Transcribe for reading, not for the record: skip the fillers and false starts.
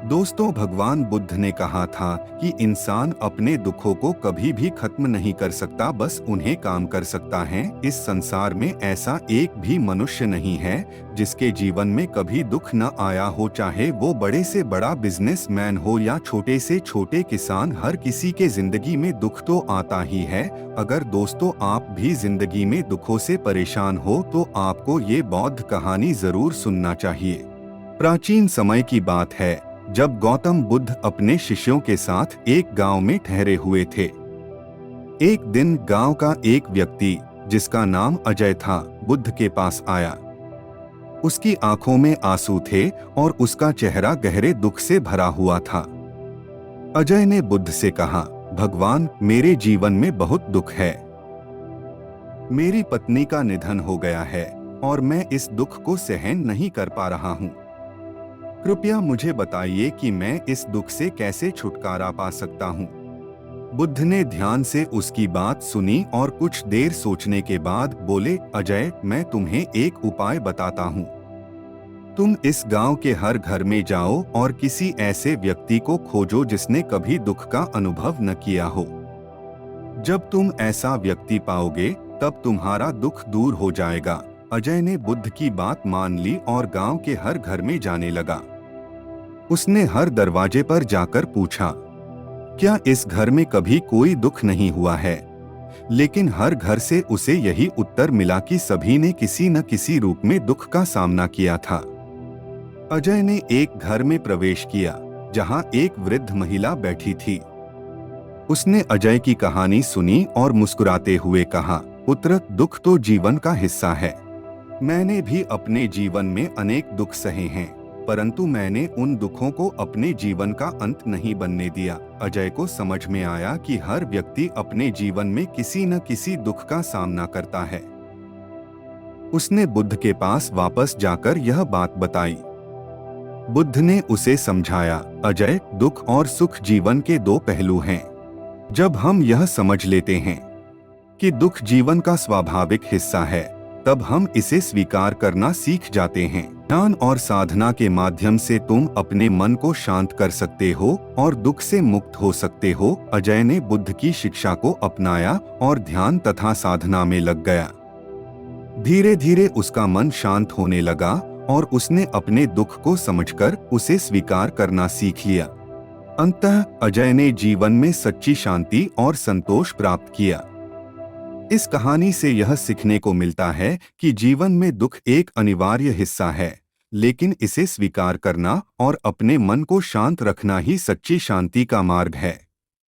दोस्तों, भगवान बुद्ध ने कहा था कि इंसान अपने दुखों को कभी भी खत्म नहीं कर सकता, बस उन्हें काम कर सकता है। इस संसार में ऐसा एक भी मनुष्य नहीं है जिसके जीवन में कभी दुख न आया हो, चाहे वो बड़े से बड़ा बिजनेसमैन हो या छोटे से छोटे किसान। हर किसी के जिंदगी में दुख तो आता ही है। अगर दोस्तों आप भी जिंदगी में दुखों से परेशान हो तो आपको ये बौद्ध कहानी जरूर सुनना चाहिए। प्राचीन समय की बात है जब गौतम बुद्ध अपने शिष्यों के साथ एक गांव में ठहरे हुए थे। एक दिन गांव का एक व्यक्ति जिसका नाम अजय था बुद्ध के पास आया। उसकी आंखों में आंसू थे और उसका चेहरा गहरे दुख से भरा हुआ था। अजय ने बुद्ध से कहा, भगवान, मेरे जीवन में बहुत दुख है। मेरी पत्नी का निधन हो गया है और मैं इस दुख को सहन नहीं कर पा रहा हूँ। कृपया मुझे बताइए कि मैं इस दुख से कैसे छुटकारा पा सकता हूँ। बुद्ध ने ध्यान से उसकी बात सुनी और कुछ देर सोचने के बाद बोले, अजय, मैं तुम्हें एक उपाय बताता हूँ। तुम इस गांव के हर घर में जाओ और किसी ऐसे व्यक्ति को खोजो जिसने कभी दुख का अनुभव न किया हो। जब तुम ऐसा व्यक्ति पाओगे तब तुम्हारा दुख दूर हो जाएगा। अजय ने बुद्ध की बात मान ली और गांव के हर घर में जाने लगा। उसने हर दरवाजे पर जाकर पूछा, क्या इस घर में कभी कोई दुख नहीं हुआ है? लेकिन हर घर से उसे यही उत्तर मिला कि सभी ने किसी न किसी रूप में दुख का सामना किया था। अजय ने एक घर में प्रवेश किया जहां एक वृद्ध महिला बैठी थी। उसने अजय की कहानी सुनी और मुस्कुराते हुए कहा, पुत्र, दुख तो जीवन का हिस्सा है। मैंने भी अपने जीवन में अनेक दुख सहे हैं, परंतु मैंने उन दुखों को अपने जीवन का अंत नहीं बनने दिया। अजय को समझ में आया कि हर व्यक्ति अपने जीवन में किसी न किसी दुख का सामना करता है। उसने बुद्ध के पास वापस जाकर यह बात बताई। बुद्ध ने उसे समझाया, अजय, दुख और सुख जीवन के दो पहलू हैं। जब हम यह समझ लेते हैं कि दुख जीवन का स्वाभाविक हिस्सा है, तब हम इसे स्वीकार करना सीख जाते हैं। ध्यान और साधना के माध्यम से तुम अपने मन को शांत कर सकते हो और दुख से मुक्त हो सकते हो। अजय ने बुद्ध की शिक्षा को अपनाया और ध्यान तथा साधना में लग गया। धीरे धीरे उसका मन शांत होने लगा और उसने अपने दुख को समझकर उसे स्वीकार करना सीख लिया। अंततः अजय ने जीवन में सच्ची शांति और संतोष प्राप्त किया। इस कहानी से यह सीखने को मिलता है कि जीवन में दुख एक अनिवार्य हिस्सा है, लेकिन इसे स्वीकार करना और अपने मन को शांत रखना ही सच्ची शांति का मार्ग है।